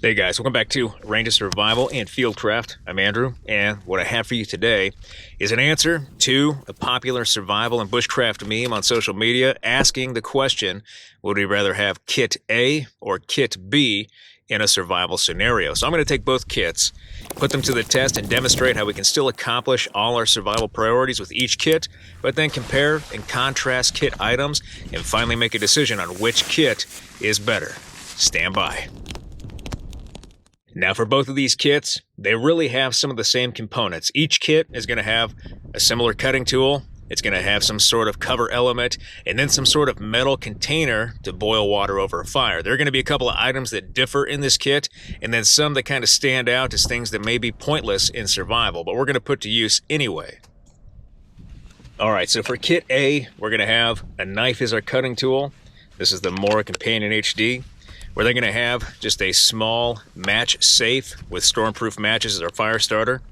Hey guys, welcome back to Ranger Survival and Fieldcraft. I'm Andrew, and what I have for you today is an answer to a popular survival and bushcraft meme on social media asking the question, would we rather have Kit A or Kit B in a survival scenario? So I'm going to take both kits, put them to the test, and demonstrate how we can still accomplish all our survival priorities with each kit, but then compare and contrast kit items and finally make a decision on which kit is better. Stand by. Now for both of these kits, they really have some of the same components. Each kit is going to have a similar cutting tool, it's going to have some sort of cover element, and then some sort of metal container to boil water over a fire. There are going to be a couple of items that differ in this kit, and then some that kind of stand out as things that may be pointless in survival, but we're going to put to use anyway. Alright, so for Kit A, we're going to have a knife as our cutting tool. This is the Mora Companion HD. Where they're going to have just a small match safe with stormproof matches as our fire starter.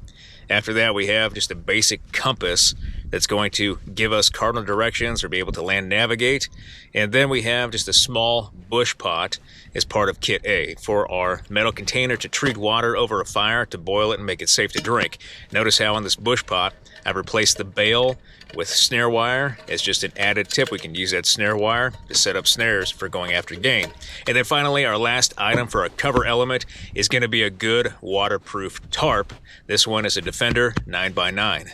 After that, we have just a basic compass that's going to give us cardinal directions or be able to land navigate. And then we have just a small bush pot as part of Kit A for our metal container to treat water over a fire, to boil it and make it safe to drink. Notice how on this bush pot, I've replaced the bail with snare wire as just an added tip. We can use that snare wire to set up snares for going after game. And then finally, our last item for a cover element is going to be a good waterproof tarp. This one is a Defender 9x9.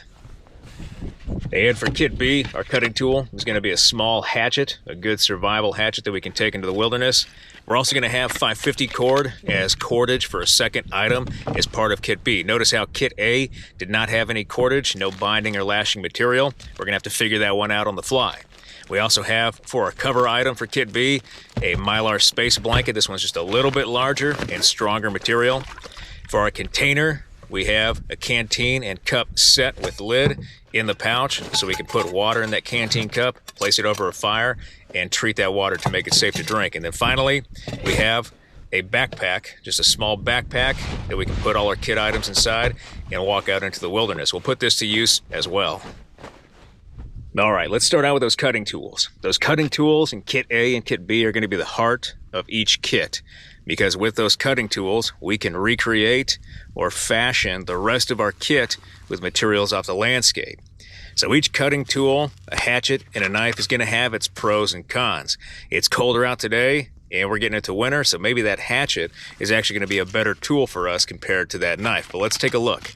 And for Kit B, our cutting tool is going to be a small hatchet, a good survival hatchet that we can take into the wilderness. We're also going to have 550 cord as cordage for a second item as part of Kit B. Notice how Kit A did not have any cordage, no binding or lashing material. We're going to have to figure that one out on the fly. We also have, for our cover item for Kit B, a Mylar space blanket. This one's just a little bit larger and stronger material. For our container, we have a canteen and cup set with lid in the pouch, so we can put water in that canteen cup, place it over a fire, and treat that water to make it safe to drink. And then finally, we have a backpack, just a small backpack that we can put all our kit items inside and walk out into the wilderness. We'll put this to use as well. All right, let's start out with those cutting tools. Those cutting tools in Kit A and Kit B are going to be the heart of each kit, because with those cutting tools, we can recreate or fashion the rest of our kit with materials off the landscape. So each cutting tool, a hatchet, and a knife is going to have its pros and cons. It's colder out today, and we're getting into winter, so maybe that hatchet is actually going to be a better tool for us compared to that knife. But let's take a look.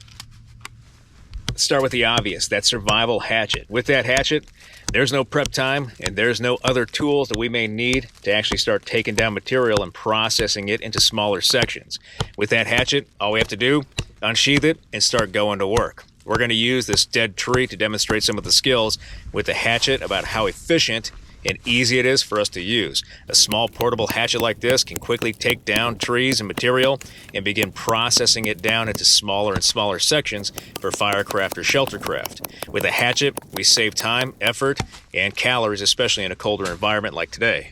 Let's start with the obvious, that survival hatchet. With that hatchet, there's no prep time, and there's no other tools that we may need to actually start taking down material and processing it into smaller sections. With that hatchet, all we have to do, unsheath it and start going to work. We're going to use this dead tree to demonstrate some of the skills with the hatchet about how efficient and easy it is for us to use. A small portable hatchet like this can quickly take down trees and material and begin processing it down into smaller and smaller sections for firecraft or sheltercraft. With a hatchet, we save time, effort, and calories, especially in a colder environment like today.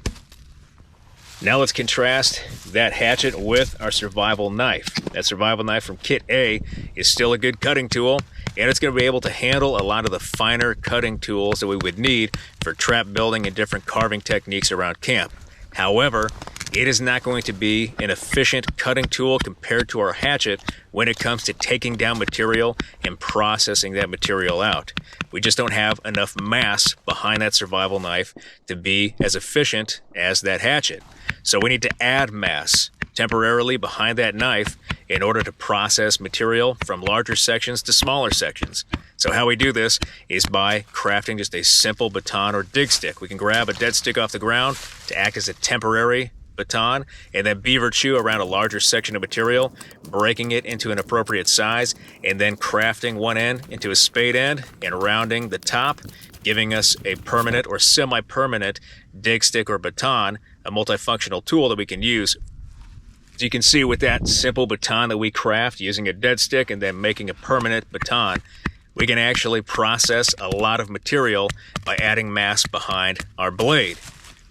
Now let's contrast that hatchet with our survival knife. That survival knife from Kit A is still a good cutting tool, and it's going to be able to handle a lot of the finer cutting tools that we would need for trap building and different carving techniques around camp. However, it is not going to be an efficient cutting tool compared to our hatchet when it comes to taking down material and processing that material out. We just don't have enough mass behind that survival knife to be as efficient as that hatchet. So we need to add mass temporarily behind that knife in order to process material from larger sections to smaller sections. So how we do this is by crafting just a simple baton or dig stick. We can grab a dead stick off the ground to act as a temporary baton, and then beaver chew around a larger section of material, breaking it into an appropriate size, and then crafting one end into a spade end and rounding the top, giving us a permanent or semi-permanent dig stick or baton, a multifunctional tool that we can use. As you can see, with that simple baton that we craft using a dead stick and then making a permanent baton, we can actually process a lot of material by adding mass behind our blade.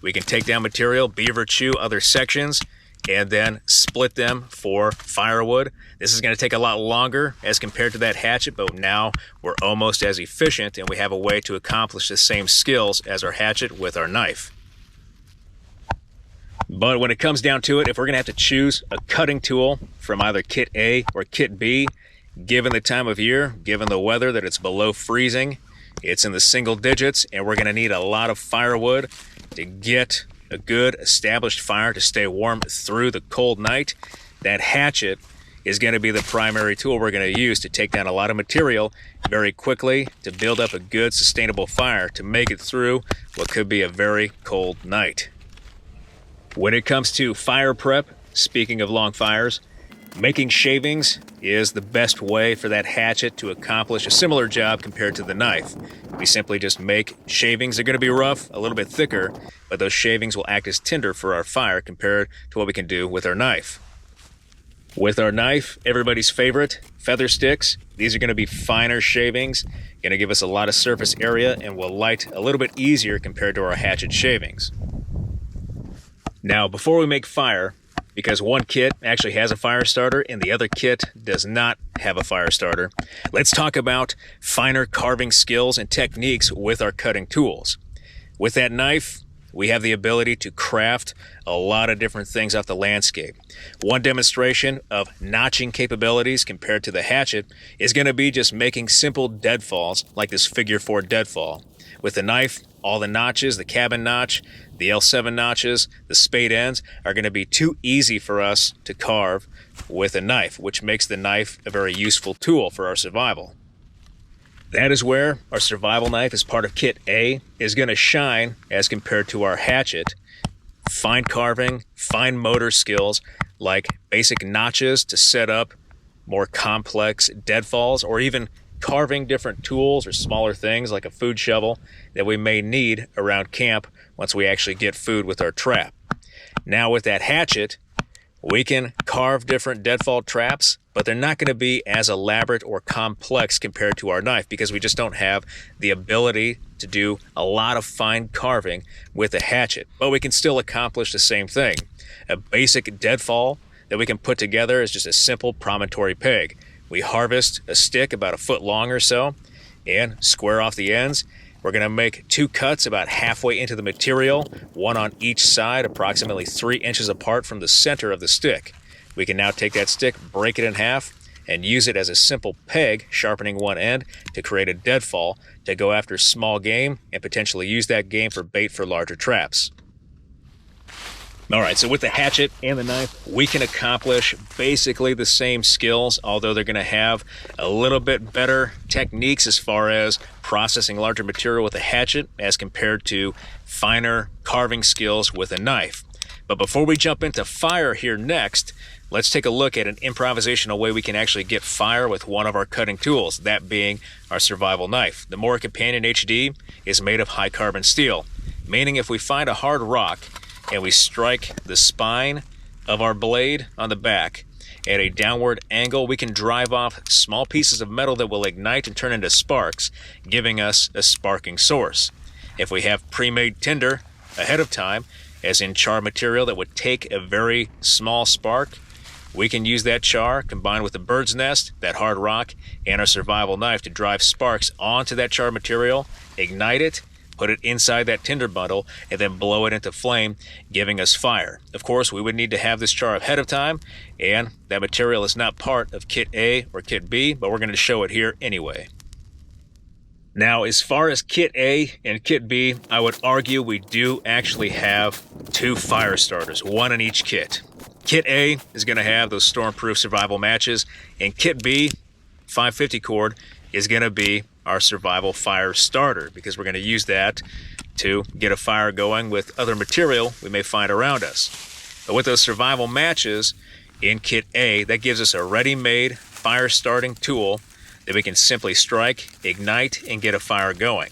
We can take down material, beaver chew other sections, and then split them for firewood. This is going to take a lot longer as compared to that hatchet, but now we're almost as efficient, and we have a way to accomplish the same skills as our hatchet with our knife. But when it comes down to it, if we're going to have to choose a cutting tool from either Kit A or Kit B, given the time of year, given the weather that it's below freezing, it's in the single digits, and we're going to need a lot of firewood to get a good established fire to stay warm through the cold night, that hatchet is going to be the primary tool we're going to use to take down a lot of material very quickly to build up a good sustainable fire to make it through what could be a very cold night. When it comes to fire prep, speaking of long fires, making shavings is the best way for that hatchet to accomplish a similar job compared to the knife. We simply just make shavings. They're going to be rough, a little bit thicker, but those shavings will act as tinder for our fire compared to what we can do with our knife. With our knife, everybody's favorite, feather sticks. These are going to be finer shavings, going to give us a lot of surface area and will light a little bit easier compared to our hatchet shavings. Now, before we make fire, because one kit actually has a fire starter and the other kit does not have a fire starter, let's talk about finer carving skills and techniques with our cutting tools. With that knife, we have the ability to craft a lot of different things off the landscape. One demonstration of notching capabilities compared to the hatchet is going to be just making simple deadfalls like this figure 4 deadfall. With the knife, all the notches, the cabin notch, the L7 notches, the spade ends are going to be too easy for us to carve with a knife, which makes the knife a very useful tool for our survival. That is where our survival knife as part of Kit A is going to shine as compared to our hatchet. Fine carving, fine motor skills like basic notches to set up more complex deadfalls, or even carving different tools or smaller things like a food shovel that we may need around camp once we actually get food with our trap. Now with that hatchet, we can carve different deadfall traps, but they're not going to be as elaborate or complex compared to our knife because we just don't have the ability to do a lot of fine carving with a hatchet. But we can still accomplish the same thing. A basic deadfall that we can put together is just a simple promontory peg. We harvest a stick about a foot long or so and square off the ends. We're going to make 2 cuts about halfway into the material, one on each side, approximately 3 inches apart from the center of the stick. We can now take that stick, break it in half, and use it as a simple peg, sharpening one end to create a deadfall to go after small game and potentially use that game for bait for larger traps. All right, so with the hatchet and the knife, we can accomplish basically the same skills, although they're going to have a little bit better techniques as far as processing larger material with a hatchet as compared to finer carving skills with a knife. But before we jump into fire here next, let's take a look at an improvisational way we can actually get fire with one of our cutting tools, that being our survival knife. The Mora Companion HD is made of high carbon steel, meaning if we find a hard rock and we strike the spine of our blade on the back at a downward angle, we can drive off small pieces of metal that will ignite and turn into sparks, giving us a sparking source. If we have pre-made tinder ahead of time, as in char material that would take a very small spark, we can use that char combined with the bird's nest, that hard rock, and our survival knife to drive sparks onto that char material, ignite it, put it inside that tinder bundle, and then blow it into flame, giving us fire. Of course, we would need to have this char ahead of time, and that material is not part of Kit A or Kit B, but we're going to show it here anyway. Now, as far as Kit A and Kit B, I would argue we do actually have 2 fire starters, one in each kit. Kit A is going to have those stormproof survival matches, and Kit B, 550 cord, is going to be our survival fire starter, because we're going to use that to get a fire going with other material we may find around us. But with those survival matches in Kit A, that gives us a ready-made fire starting tool that we can simply strike, ignite, and get a fire going.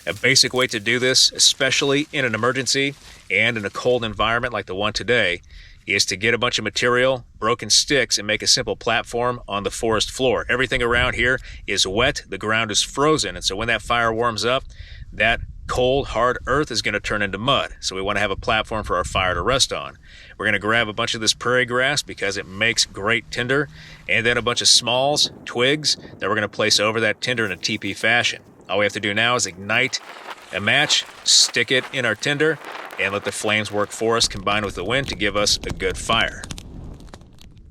A basic way to do this, especially in an emergency and in a cold environment like the one today, is to get a bunch of material, broken sticks, and make a simple platform on the forest floor. Everything around here is wet, the ground is frozen, and so when that fire warms up, that cold, hard earth is going to turn into mud. So we want to have a platform for our fire to rest on. We're going to grab a bunch of this prairie grass because it makes great tinder, and then a bunch of smalls, twigs, that we're going to place over that tinder in a teepee fashion. All we have to do now is ignite a match, stick it in our tinder, and let the flames work for us combined with the wind to give us a good fire.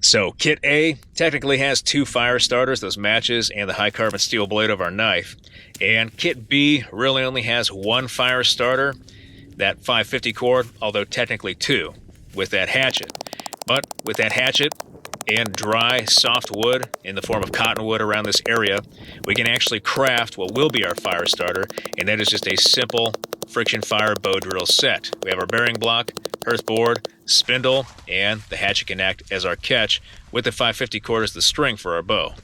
So kit A technically has 2 fire starters, those matches and the high carbon steel blade of our knife. And kit B really only has 1 fire starter, that 550 cord, although technically 2, with that hatchet. But with that hatchet and dry, soft wood in the form of cottonwood around this area, we can actually craft what will be our fire starter, and that is just a simple friction fire bow drill set. We have our bearing block, earth board, spindle, and the hatchet can act as our catch, with the 550 cord as the string for our bow.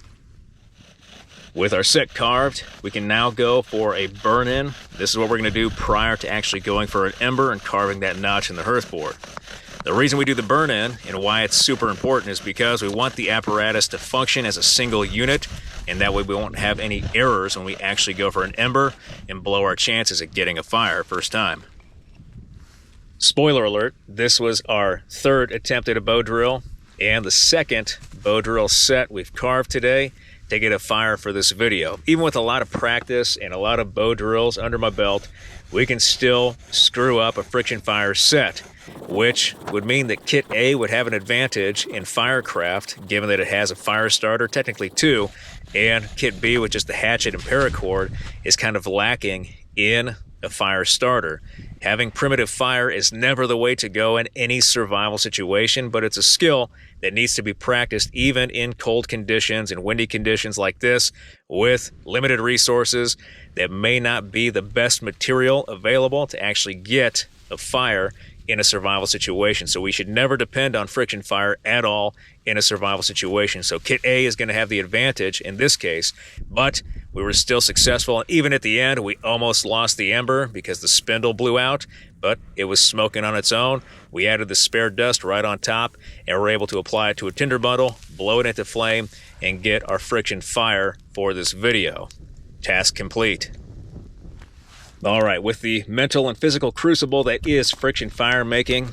With our set carved, we can now go for a burn-in. This is what we're going to do prior to actually going for an ember and carving that notch in the hearth board. The reason we do the burn-in and why it's super important is because we want the apparatus to function as a single unit, and that way we won't have any errors when we actually go for an ember and blow our chances at getting a fire first time. Spoiler alert, this was our 3rd attempt at a bow drill and the 2nd bow drill set we've carved today to get a fire for this video. Even with a lot of practice and a lot of bow drills under my belt, we can still screw up a friction fire set, which would mean that kit A would have an advantage in firecraft, given that it has a fire starter, technically 2, and kit B with just the hatchet and paracord is kind of lacking in a fire starter. Having primitive fire is never the way to go in any survival situation, but it's a skill that needs to be practiced even in cold conditions and windy conditions like this, with limited resources that may not be the best material available to actually get a fire in a survival situation. So we should never depend on friction fire at all in a survival situation. So kit A is going to have the advantage in this case, but we were still successful. And even at the end, we almost lost the ember because the spindle blew out, but it was smoking on its own. We added the spare dust right on top, and we're able to apply it to a tinder bundle, blow it into flame, and get our friction fire for this video. Task complete. All right, with the mental and physical crucible that is friction fire making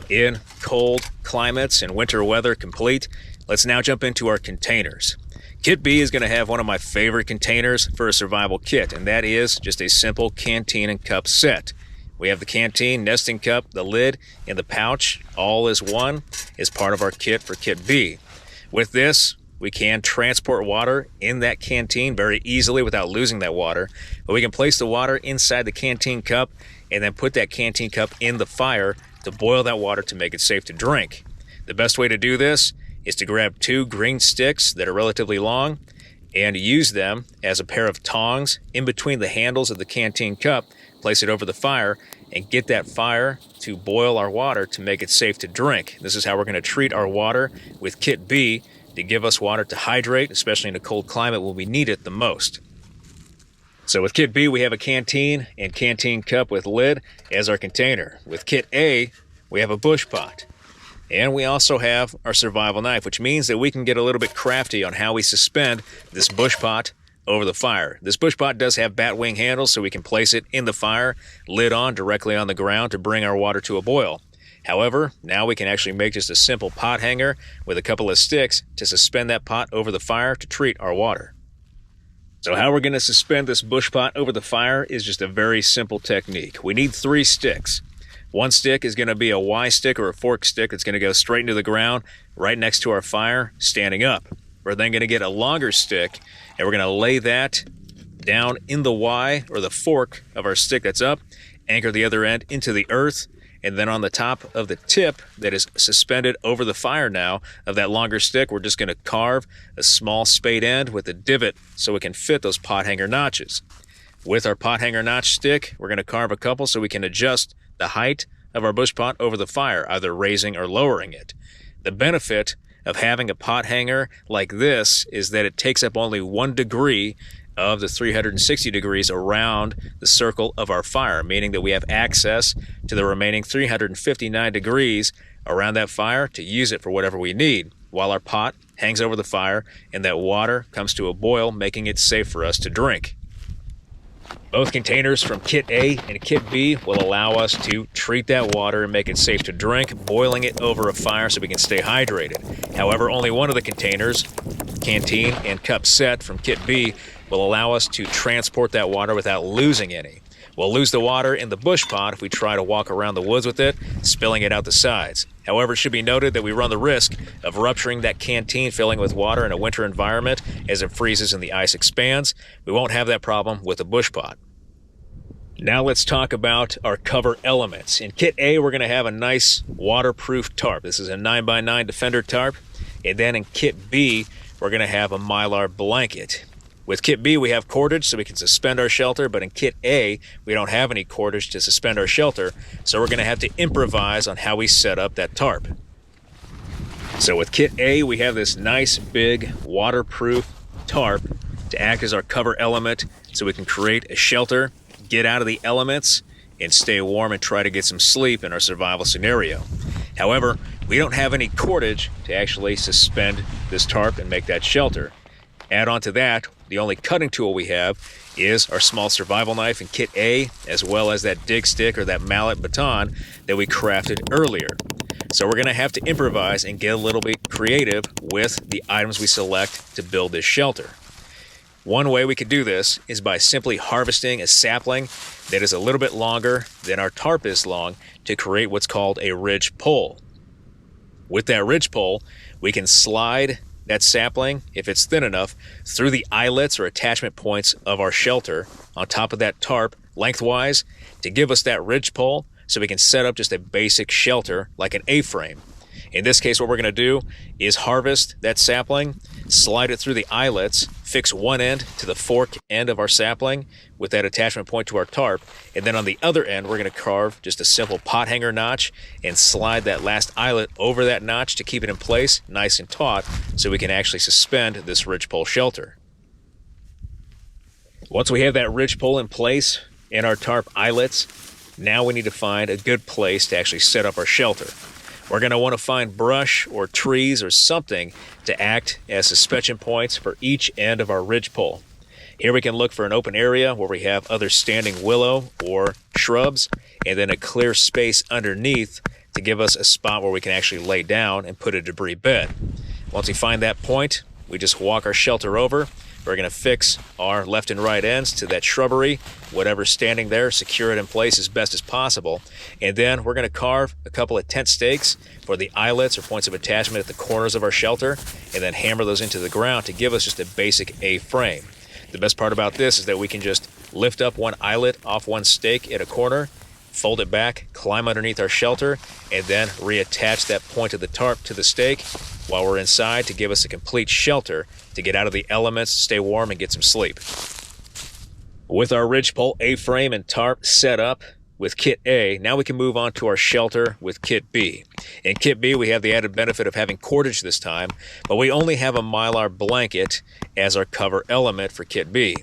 in cold climates and winter weather complete, let's now jump into our containers. Kit B is going to have one of my favorite containers for a survival kit, and that is just a simple canteen and cup set. We have the canteen, nesting cup, the lid, and the pouch, all as one, as part of our kit for kit B. With this, we can transport water in that canteen very easily without losing that water, but we can place the water inside the canteen cup and then put that canteen cup in the fire to boil that water to make it safe to drink. The best way to do this is to grab 2 green sticks that are relatively long and use them as a pair of tongs in between the handles of the canteen cup, place it over the fire, and get that fire to boil our water to make it safe to drink. This is how we're going to treat our water with kit B to give us water to hydrate, especially in a cold climate when we need it the most. So with kit B, we have a canteen and canteen cup with lid as our container. With kit A, we have a bush pot. And we also have our survival knife, which means that we can get a little bit crafty on how we suspend this bush pot over the fire. This bush pot does have bat wing handles, so we can place it in the fire, lid on, directly on the ground to bring our water to a boil. However, now we can actually make just a simple pot hanger with a couple of sticks to suspend that pot over the fire to treat our water. So how we're going to suspend this bush pot over the fire is just a very simple technique. We need 3 sticks. One stick is going to be a Y stick or a fork stick that's going to go straight into the ground right next to our fire, standing up. We're then going to get a longer stick, and we're going to lay that down in the Y, or the fork of our stick that's up, anchor the other end into the earth, and then on the top of the tip that is suspended over the fire now of that longer stick, we're just going to carve a small spade end with a divot so it can fit those pot hanger notches. With our pot hanger notch stick, we're going to carve a couple so we can adjust the height of our bush pot over the fire, either raising or lowering it. The benefit of having a pot hanger like this is that it takes up only 1 degree of the 360 degrees around the circle of our fire, meaning that we have access to the remaining 359 degrees around that fire to use it for whatever we need, while our pot hangs over the fire and that water comes to a boil, making it safe for us to drink. Both containers from Kit A and Kit B will allow us to treat that water and make it safe to drink, boiling it over a fire so we can stay hydrated. However, only one of the containers, canteen and cup set from Kit B, will allow us to transport that water without losing any. We'll lose the water in the bush pot if we try to walk around the woods with it, spilling it out the sides. However, it should be noted that we run the risk of rupturing that canteen filling with water in a winter environment as it freezes and the ice expands. We won't have that problem with the bush pot. Now let's talk about our cover elements. In Kit A, we're going to have a nice waterproof tarp. This is a 9x9 Defender tarp. And then in Kit B, we're going to have a Mylar blanket. With Kit B, we have cordage so we can suspend our shelter, but in Kit A, we don't have any cordage to suspend our shelter, so we're going to have to improvise on how we set up that tarp. So with Kit A, we have this nice big waterproof tarp to act as our cover element so we can create a shelter, get out of the elements, and stay warm and try to get some sleep in our survival scenario. However, we don't have any cordage to actually suspend this tarp and make that shelter. Add on to that, the only cutting tool we have is our small survival knife in Kit A, as well as that dig stick or that mallet baton that we crafted earlier. So we're going to have to improvise and get a little bit creative with the items we select to build this shelter. One way we could do this is by simply harvesting a sapling that is a little bit longer than our tarp is long to create what's called a ridge pole. With that ridge pole, we can slide that sapling, if it's thin enough, through the eyelets or attachment points of our shelter on top of that tarp lengthwise to give us that ridge pole so we can set up just a basic shelter like an A-frame. In this case, what we're going to do is harvest that sapling, slide it through the eyelets, fix one end to the fork end of our sapling with that attachment point to our tarp, and then on the other end, we're going to carve just a simple pot hanger notch and slide that last eyelet over that notch to keep it in place nice and taut so we can actually suspend this ridgepole shelter. Once we have that ridgepole in place and our tarp eyelets, now we need to find a good place to actually set up our shelter. We're going to want to find brush or trees or something to act as suspension points for each end of our ridgepole. Here we can look for an open area where we have other standing willow or shrubs, and then a clear space underneath to give us a spot where we can actually lay down and put a debris bed. Once we find that point, we just walk our shelter over. We're going to fix our left and right ends to that shrubbery, whatever's standing there, secure it in place as best as possible. And then we're going to carve a couple of tent stakes for the eyelets or points of attachment at the corners of our shelter, and then hammer those into the ground to give us just a basic A-frame. The best part about this is that we can just lift up one eyelet off one stake at a corner, fold it back, climb underneath our shelter, and then reattach that point of the tarp to the stake while we're inside to give us a complete shelter to get out of the elements, stay warm, and get some sleep. With our ridgepole, A-frame, and tarp set up with Kit A, now we can move on to our shelter with Kit B. In Kit B, we have the added benefit of having cordage this time, but we only have a Mylar blanket as our cover element for Kit B.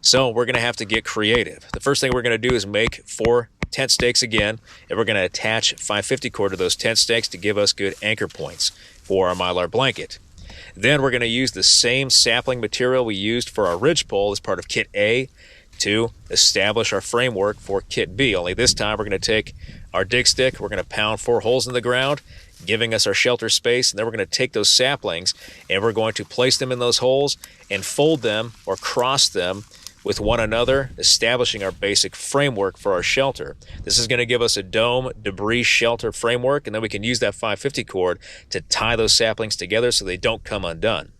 So we're going to have to get creative. The first thing we're going to do is make 4 tent stakes again, and we're going to attach 550 cord to those tent stakes to give us good anchor points for our Mylar blanket. Then we're going to use the same sapling material we used for our ridgepole as part of Kit A to establish our framework for Kit B. Only this time we're going to take our dig stick, we're going to pound 4 holes in the ground, giving us our shelter space, and then we're going to take those saplings and we're going to place them in those holes and fold them or cross them with one another, establishing our basic framework for our shelter. This is going to give us a dome debris shelter framework, and then we can use that 550 cord to tie those saplings together so they don't come undone.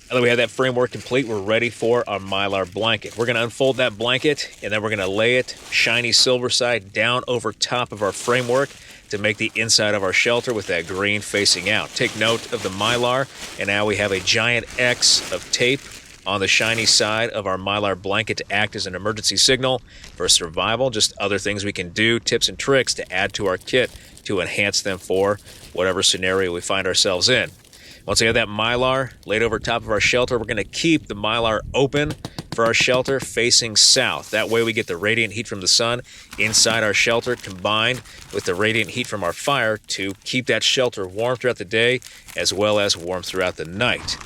Now that we have that framework complete, we're ready for our Mylar blanket. We're going to unfold that blanket, and then we're going to lay it shiny silver side down over top of our framework to make the inside of our shelter with that green facing out. Take note of the Mylar, and now we have a giant X of tape on the shiny side of our Mylar blanket to act as an emergency signal for survival. Just other things we can do, tips and tricks to add to our kit to enhance them for whatever scenario we find ourselves in. Once we have that Mylar laid over top of our shelter, we're going to keep the Mylar open for our shelter facing south. That way we get the radiant heat from the sun inside our shelter combined with the radiant heat from our fire to keep that shelter warm throughout the day as well as warm throughout the night.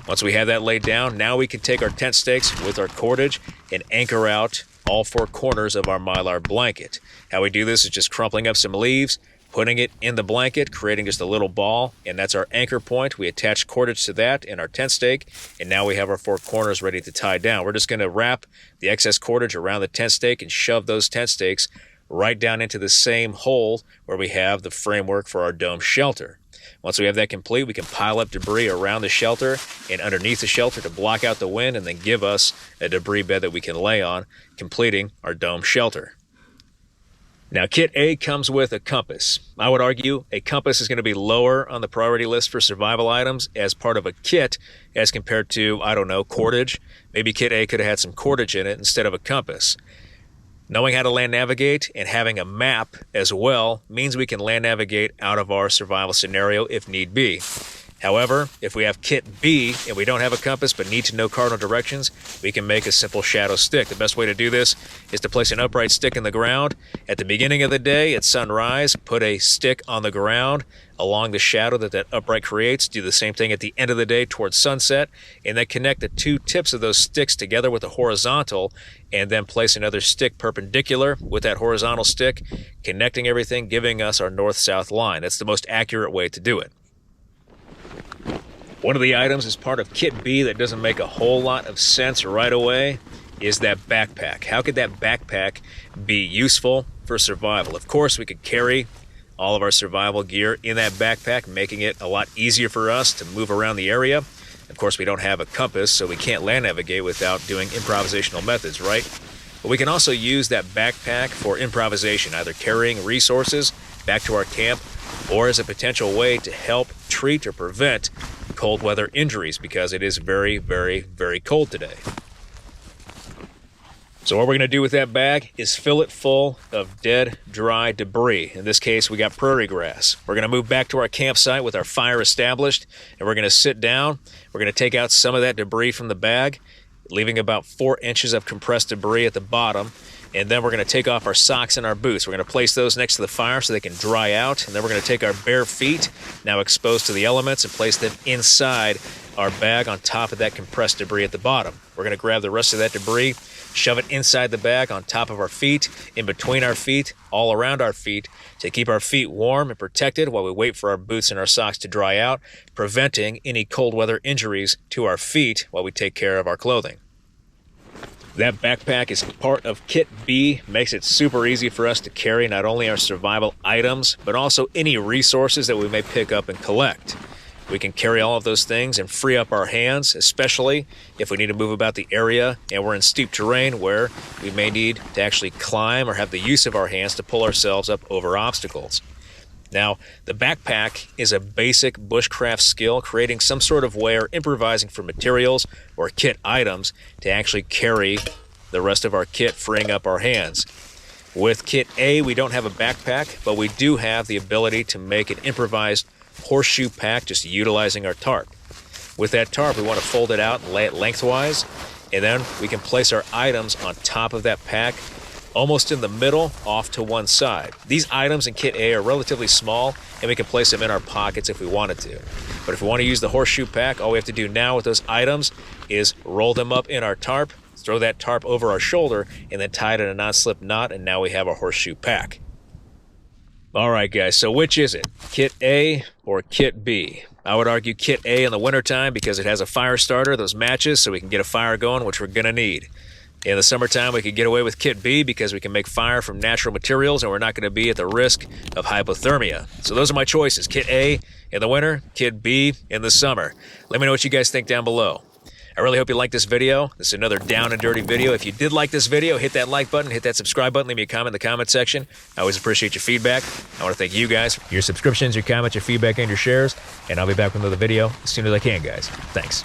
Once we have that laid down, now we can take our tent stakes with our cordage and anchor out all four corners of our Mylar blanket. How we do this is just crumpling up some leaves, putting it in the blanket, creating just a little ball, and that's our anchor point. We attach cordage to that in our tent stake, and now we have our four corners ready to tie down. We're just going to wrap the excess cordage around the tent stake and shove those tent stakes right down into the same hole where we have the framework for our dome shelter. Once we have that complete, we can pile up debris around the shelter and underneath the shelter to block out the wind and then give us a debris bed that we can lay on, completing our dome shelter. Now, Kit A comes with a compass. I would argue a compass is going to be lower on the priority list for survival items as part of a kit as compared to, I don't know, cordage. Maybe Kit A could have had some cordage in it instead of a compass. Knowing how to land navigate and having a map as well means we can land navigate out of our survival scenario if need be. However, if we have Kit B and we don't have a compass but need to know cardinal directions, we can make a simple shadow stick. The best way to do this is to place an upright stick in the ground. At the beginning of the day, at sunrise, put a stick on the ground along the shadow that upright creates. Do the same thing at the end of the day towards sunset, and then connect the two tips of those sticks together with a horizontal, and then place another stick perpendicular with that horizontal stick, connecting everything, giving us our north-south line. That's the most accurate way to do it. One of the items as part of Kit B that doesn't make a whole lot of sense right away is that backpack. How could that backpack be useful for survival? Of course, we could carry all of our survival gear in that backpack, making it a lot easier for us to move around the area. Of course, we don't have a compass, so we can't land navigate without doing improvisational methods, right? But we can also use that backpack for improvisation, either carrying resources back to our camp or as a potential way to help treat or prevent cold weather injuries, because it is very, very, very cold today. So what we're going to do with that bag is fill it full of dead, dry debris. In this case, we got prairie grass. We're going to move back to our campsite with our fire established, and we're going to sit down. We're going to take out some of that debris from the bag, leaving about 4 inches of compressed debris at the bottom. And then we're going to take off our socks and our boots. We're going to place those next to the fire so they can dry out. And then we're going to take our bare feet, now exposed to the elements, and place them inside our bag on top of that compressed debris at the bottom. We're going to grab the rest of that debris, shove it inside the bag on top of our feet, in between our feet, all around our feet, to keep our feet warm and protected while we wait for our boots and our socks to dry out, preventing any cold weather injuries to our feet while we take care of our clothing. That backpack is part of Kit B, makes it super easy for us to carry not only our survival items, but also any resources that we may pick up and collect. We can carry all of those things and free up our hands, especially if we need to move about the area and we're in steep terrain where we may need to actually climb or have the use of our hands to pull ourselves up over obstacles. Now, the backpack is a basic bushcraft skill, creating some sort of way or improvising for materials or kit items to actually carry the rest of our kit, freeing up our hands. With Kit A, we don't have a backpack, but we do have the ability to make an improvised horseshoe pack just utilizing our tarp. With that tarp, we want to fold it out and lay it lengthwise, and then we can place our items on top of that pack, almost in the middle, off to one side. These items in Kit A are relatively small, and we can place them in our pockets if we wanted to. But if we want to use the horseshoe pack, all we have to do now with those items is roll them up in our tarp, throw that tarp over our shoulder, and then tie it in a non-slip knot, and now we have our horseshoe pack. All right, guys, so which is it? Kit A or Kit B? I would argue Kit A in the wintertime because it has a fire starter, those matches, so we can get a fire going, which we're going to need. In the summertime, we could get away with Kit B because we can make fire from natural materials and we're not going to be at the risk of hypothermia. So those are my choices. Kit A in the winter, Kit B in the summer. Let me know what you guys think down below. I really hope you liked this video. This is another down and dirty video. If you did like this video, hit that like button, hit that subscribe button, leave me a comment in the comment section. I always appreciate your feedback. I want to thank you guys for your subscriptions, your comments, your feedback, and your shares. And I'll be back with another video as soon as I can, guys. Thanks.